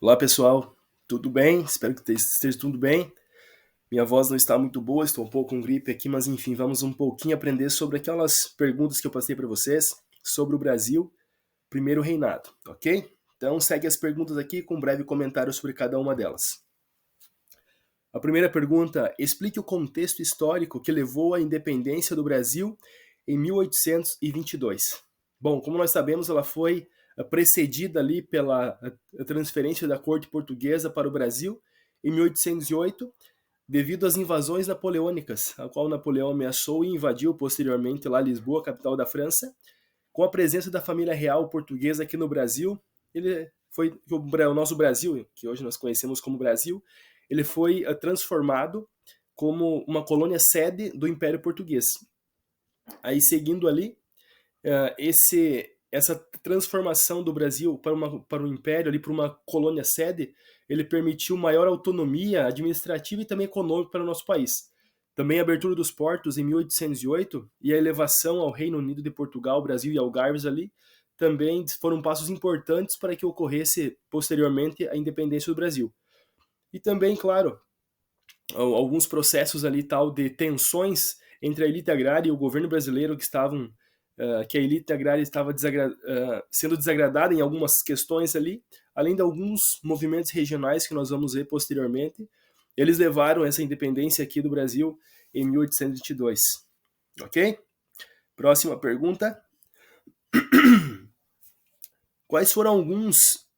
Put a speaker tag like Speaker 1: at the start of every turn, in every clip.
Speaker 1: Olá pessoal, tudo bem? Espero que esteja tudo bem. Minha voz não está muito boa, estou um pouco com gripe aqui, mas enfim, vamos um pouquinho aprender sobre aquelas perguntas que eu passei para vocês sobre o Brasil, primeiro reinado, ok? Então segue as perguntas aqui com um breve comentário sobre cada uma delas. A primeira pergunta: explique o contexto histórico que levou à independência do Brasil em 1822. Bom, como nós sabemos, ela foi precedida ali pela transferência da corte portuguesa para o Brasil em 1808, devido às invasões napoleônicas, a qual Napoleão ameaçou e invadiu posteriormente lá Lisboa, capital da França. Com a presença da família real portuguesa aqui no Brasil, ele foi o nosso Brasil, que hoje nós conhecemos como Brasil, ele foi transformado como uma colônia sede do Império Português. Aí seguindo ali, essa transformação do Brasil para um império, ali, para uma colônia sede, ele permitiu maior autonomia administrativa e também econômica para o nosso país. Também a abertura dos portos em 1808 e a elevação ao Reino Unido de Portugal, Brasil e Algarves ali, também foram passos importantes para que ocorresse posteriormente a independência do Brasil. E também, claro, alguns processos ali tal de tensões entre a elite agrária e o governo brasileiro que a elite agrária estava sendo desagradada em algumas questões ali, além de alguns movimentos regionais que nós vamos ver posteriormente. Eles levaram essa independência aqui do Brasil em 1822. Ok? Próxima pergunta. Quais foram alguns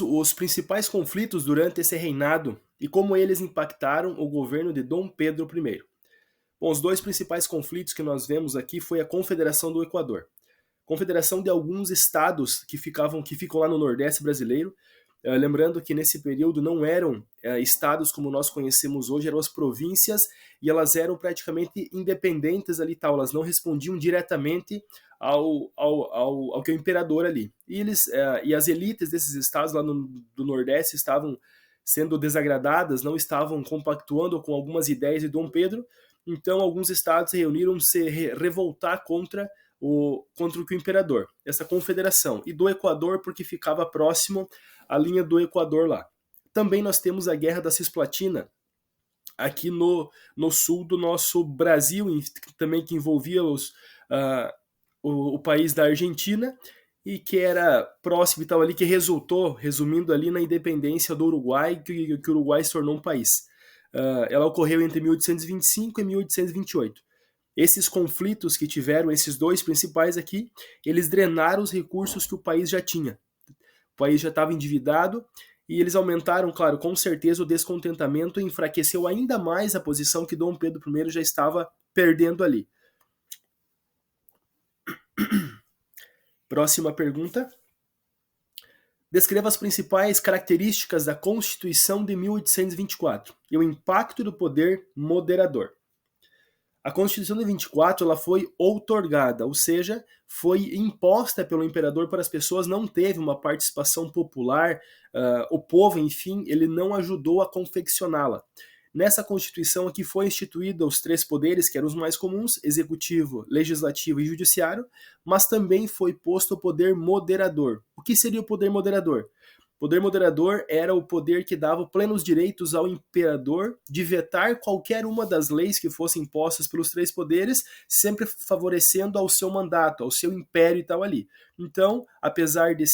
Speaker 1: os principais conflitos durante esse reinado e como eles impactaram o governo de Dom Pedro I? Bom, os dois principais conflitos que nós vemos aqui foi a Confederação do Equador. Confederação de alguns estados que ficam lá no Nordeste brasileiro. Lembrando que nesse período não eram estados como nós conhecemos hoje, eram as províncias e elas eram praticamente independentes ali tal, elas não respondiam diretamente ao que o imperador ali. E as elites desses estados lá do Nordeste estavam sendo desagradadas, não estavam compactuando com algumas ideias de Dom Pedro, então alguns estados reuniram-se revoltar contra o imperador, essa confederação, e do Equador porque ficava próximo à linha do Equador lá. Também nós temos a Guerra da Cisplatina, aqui no sul do nosso Brasil, também que envolvia o país da Argentina, e que era próximo e tal ali, que resultou, resumindo ali, na independência do Uruguai, que o Uruguai se tornou um país. Ela ocorreu entre 1825 e 1828. Esses conflitos que tiveram, esses dois principais aqui, eles drenaram os recursos que o país já tinha. O país já estava endividado e eles aumentaram, claro, com certeza o descontentamento e enfraqueceu ainda mais a posição que Dom Pedro I já estava perdendo ali. Próxima pergunta. Descreva as principais características da Constituição de 1824 e o impacto do poder moderador. A Constituição de 24 ela foi outorgada, ou seja, foi imposta pelo imperador para as pessoas, não teve uma participação popular, o povo, enfim, ele não ajudou a confeccioná-la. Nessa Constituição aqui foi instituída os três poderes, que eram os mais comuns, executivo, legislativo e judiciário, mas também foi posto o poder moderador. O que seria o poder moderador? O poder moderador era o poder que dava plenos direitos ao imperador de vetar qualquer uma das leis que fossem impostas pelos três poderes, sempre favorecendo ao seu mandato, ao seu império e tal ali. Então, apesar de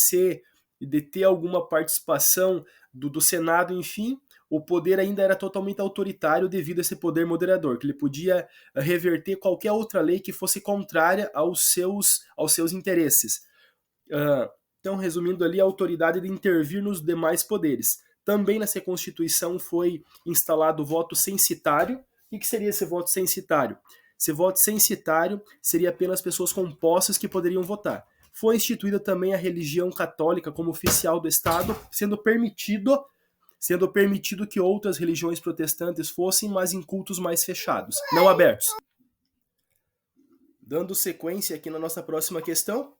Speaker 1: ter alguma participação do Senado, enfim, o poder ainda era totalmente autoritário devido a esse poder moderador, que ele podia reverter qualquer outra lei que fosse contrária aos seus interesses. Então, resumindo ali, a autoridade de intervir nos demais poderes. Também nessa Constituição foi instalado o voto censitário. O que seria esse voto censitário? Esse voto censitário seria apenas pessoas com posses que poderiam votar. Foi instituída também a religião católica como oficial do Estado, sendo permitido que outras religiões protestantes fossem, mas em cultos mais fechados, não abertos. Dando sequência aqui na nossa próxima questão.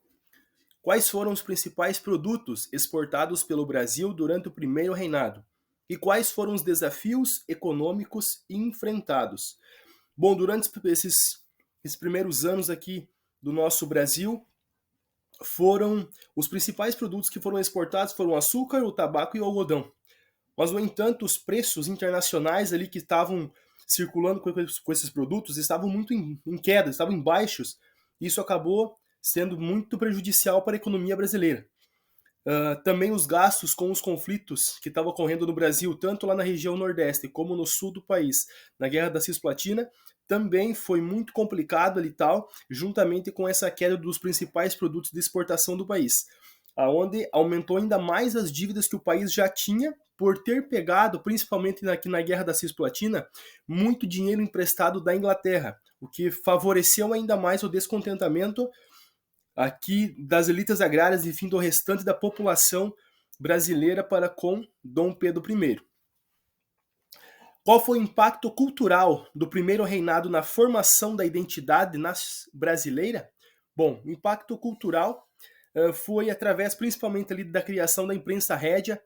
Speaker 1: Quais foram os principais produtos exportados pelo Brasil durante o primeiro reinado? E quais foram os desafios econômicos enfrentados? Bom, durante esses primeiros anos aqui do nosso Brasil, os principais produtos que foram exportados foram o açúcar, o tabaco e o algodão. Mas, no entanto, os preços internacionais ali que estavam circulando com esses produtos estavam muito em queda, estavam em baixos. Isso acabou sendo muito prejudicial para a economia brasileira. Também os gastos com os conflitos que estavam ocorrendo no Brasil, tanto lá na região Nordeste como no sul do país, na Guerra da Cisplatina, também foi muito complicado ali tal, juntamente com essa queda dos principais produtos de exportação do país, aonde aumentou ainda mais as dívidas que o país já tinha por ter pegado, principalmente aqui na Guerra da Cisplatina, muito dinheiro emprestado da Inglaterra, o que favoreceu ainda mais o descontentamento aqui das elites agrárias, enfim, do restante da população brasileira para com Dom Pedro I. Qual foi o impacto cultural do primeiro reinado na formação da identidade brasileira? Bom, o impacto cultural foi através principalmente ali da criação da imprensa régia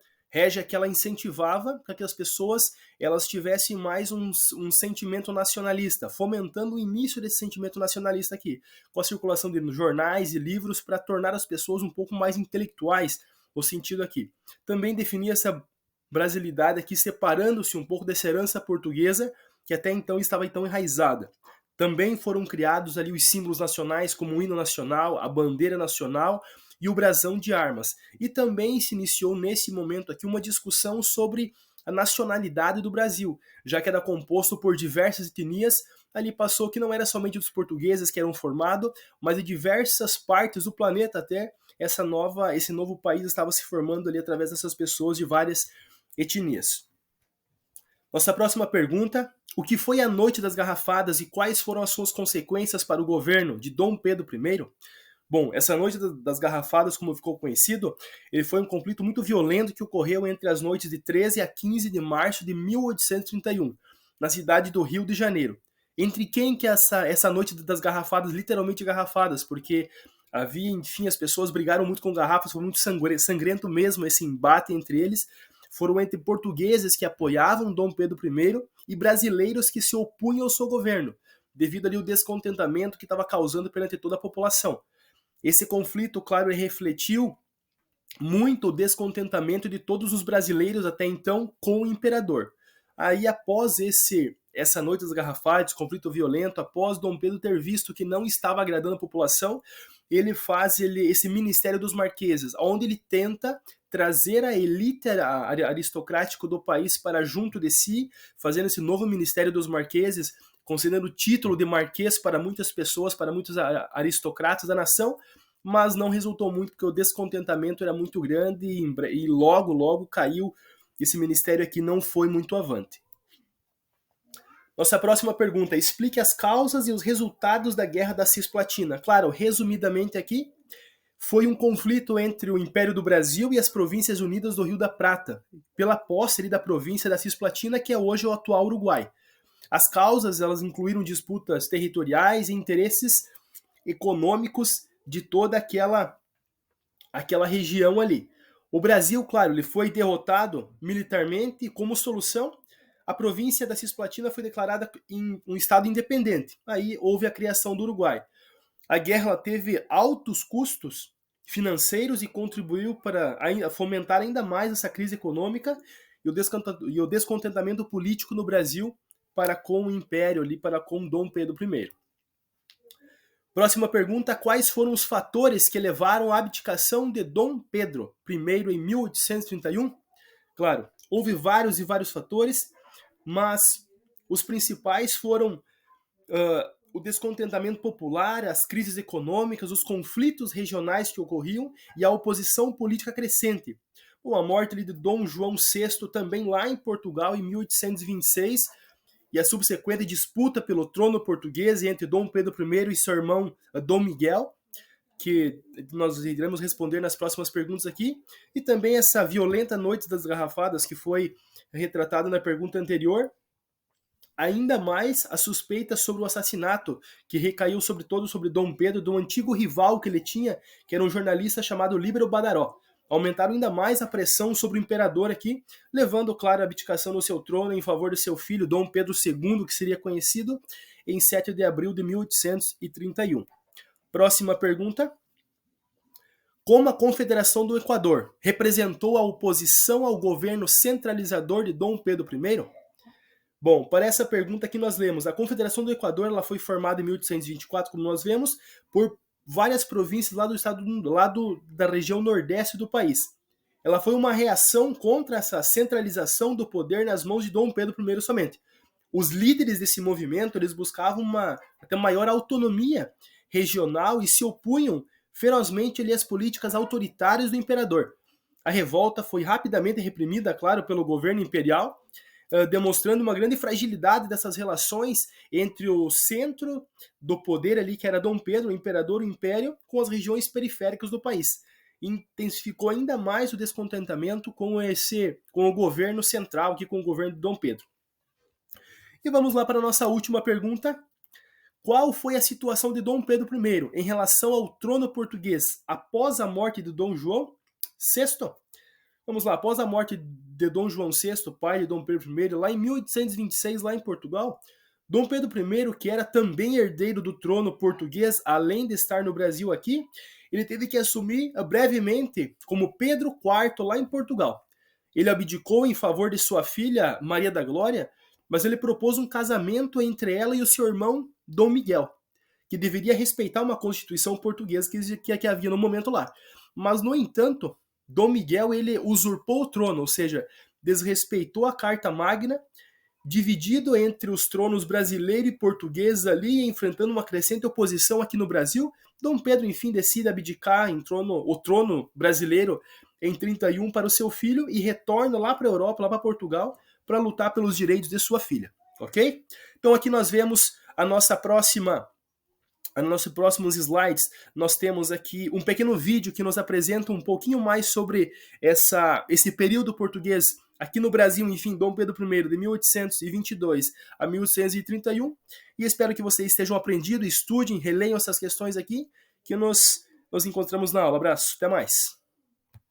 Speaker 1: que ela incentivava para que as pessoas elas tivessem mais um sentimento nacionalista, fomentando o início desse sentimento nacionalista aqui, com a circulação de jornais e livros para tornar as pessoas um pouco mais intelectuais, no sentido aqui. Também definia essa brasilidade aqui, separando-se um pouco dessa herança portuguesa, que até então estava tão enraizada. Também foram criados ali os símbolos nacionais, como o hino nacional, a bandeira nacional e o brasão de armas. E também se iniciou nesse momento aqui uma discussão sobre a nacionalidade do Brasil, já que era composto por diversas etnias. Ali passou que não era somente dos portugueses que eram formados, mas de diversas partes do planeta até esse novo país estava se formando ali através dessas pessoas de várias etnias. Nossa próxima pergunta: o que foi a Noite das Garrafadas e quais foram as suas consequências para o governo de Dom Pedro I? Bom, essa Noite das Garrafadas, como ficou conhecido, ele foi um conflito muito violento que ocorreu entre as noites de 13 a 15 de março de 1831, na cidade do Rio de Janeiro. Entre quem que essa Noite das Garrafadas, literalmente garrafadas, porque havia, enfim, as pessoas brigaram muito com garrafas, foi muito sangrento mesmo esse embate entre eles. Foram entre portugueses que apoiavam Dom Pedro I e brasileiros que se opunham ao seu governo, devido ali ao descontentamento que estava causando perante toda a população. Esse conflito, claro, refletiu muito o descontentamento de todos os brasileiros até então com o imperador. Aí, após essa Noite das Garrafadas, conflito violento, após Dom Pedro ter visto que não estava agradando a população, ele faz esse Ministério dos Marqueses, onde ele tenta trazer a elite aristocrática do país para junto de si, fazendo esse novo Ministério dos Marqueses, concedendo o título de marquês para muitas pessoas, para muitos aristocratas da nação, mas não resultou muito, porque o descontentamento era muito grande e logo caiu. Esse ministério aqui não foi muito avante. Nossa próxima pergunta: explique as causas e os resultados da Guerra da Cisplatina. Claro, resumidamente aqui, foi um conflito entre o Império do Brasil e as Províncias Unidas do Rio da Prata, pela posse da província da Cisplatina, que é hoje o atual Uruguai. As causas elas incluíram disputas territoriais e interesses econômicos de toda aquela região ali. O Brasil, claro, ele foi derrotado militarmente e, como solução, a província da Cisplatina foi declarada em um estado independente. Aí houve a criação do Uruguai. A guerra teve altos custos financeiros e contribuiu para fomentar ainda mais essa crise econômica e o descontentamento político no Brasil para com o Império, ali, para com Dom Pedro I. Próxima pergunta: quais foram os fatores que levaram à abdicação de Dom Pedro I em 1831? Claro, houve vários fatores, mas os principais foram o descontentamento popular, as crises econômicas, os conflitos regionais que ocorriam e a oposição política crescente. Bom, a morte de Dom João VI também lá em Portugal em 1826 e a subsequente disputa pelo trono português entre Dom Pedro I e seu irmão Dom Miguel, que nós iremos responder nas próximas perguntas aqui, e também essa violenta Noite das Garrafadas que foi retratada na pergunta anterior. Ainda mais a suspeita sobre o assassinato que recaiu sobre Dom Pedro, do antigo rival que ele tinha, que era um jornalista chamado Líbero Badaró. Aumentaram ainda mais a pressão sobre o imperador aqui, levando, claro, a abdicação do seu trono em favor de seu filho, Dom Pedro II, que seria conhecido, em 7 de abril de 1831. Próxima pergunta: como a Confederação do Equador representou a oposição ao governo centralizador de Dom Pedro I? Bom, para essa pergunta que nós lemos, a Confederação do Equador ela foi formada em 1824, como nós vemos, por várias províncias lá do estado, da região nordeste do país. Ela foi uma reação contra essa centralização do poder nas mãos de Dom Pedro I somente. Os líderes desse movimento eles buscavam até maior autonomia regional e se opunham ferozmente ali às políticas autoritárias do imperador. A revolta foi rapidamente reprimida, claro, pelo governo imperial, demonstrando uma grande fragilidade dessas relações entre o centro do poder ali, que era Dom Pedro, o imperador, o império, com as regiões periféricas do país. Intensificou ainda mais o descontentamento com o governo central, aqui com o governo de Dom Pedro. E vamos lá para a nossa última pergunta. Qual foi a situação de Dom Pedro I em relação ao trono português após a morte de Dom João VI? Vamos lá, após a morte de Dom João VI, pai de Dom Pedro I, lá em 1826, lá em Portugal, Dom Pedro I, que era também herdeiro do trono português, além de estar no Brasil aqui, ele teve que assumir brevemente como Pedro IV lá em Portugal. Ele abdicou em favor de sua filha Maria da Glória, mas ele propôs um casamento entre ela e o seu irmão Dom Miguel, que deveria respeitar uma constituição portuguesa que havia no momento lá. Mas, no entanto, Dom Miguel ele usurpou o trono, ou seja, desrespeitou a Carta Magna, dividido entre os tronos brasileiro e português ali, enfrentando uma crescente oposição aqui no Brasil. Dom Pedro, enfim, decide abdicar o trono brasileiro em 31 para o seu filho e retorna lá para a Europa, lá para Portugal, para lutar pelos direitos de sua filha, ok? Então aqui nós vemos nossos próximos slides, nós temos aqui um pequeno vídeo que nos apresenta um pouquinho mais sobre esse período português aqui no Brasil, enfim, Dom Pedro I, de 1822 a 1831, e espero que vocês estejam aprendendo, estudem, releiam essas questões aqui, que nos encontramos na aula. Abraço, até mais!